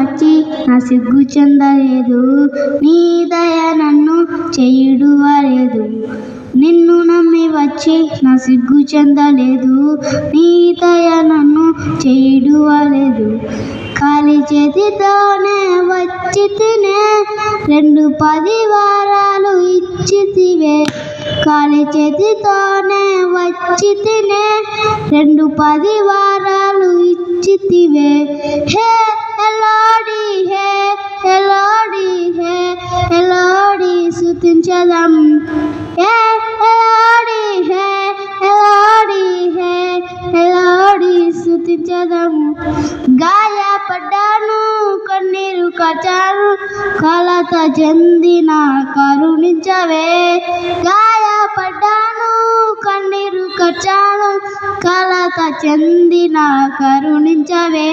వచ్చి నా సిగ్గు చెందలేదు, నీ దయ నన్ను చేయుడువలేదు. నిన్ను నమ్మి వచ్చి నా సిగ్గు చెందలేదు, నీ దయ నన్ను చేయుడువలేదు. ఖాళీ చేతితోనే వచ్చి తినే 2 వారాలు ఇచ్చితివే. ఖాళీ చేతితోనే వచ్చి తినే 2 వారాలు ఇచ్చితివే. హే ఎలాడి హే ఎలాడి హే ఎలాడి స్తుతించదం. హే ఎలాడి హే ఎలాడి హే ఎలాడి స్తుతించదం. గాయపడ్డాను, కన్నీరు కార్చాను, కలత చెందిన కరుణించవే. గాయపడ్డాను, కన్నీరు కార్చాను, కలత చెందిన కరుణించవే.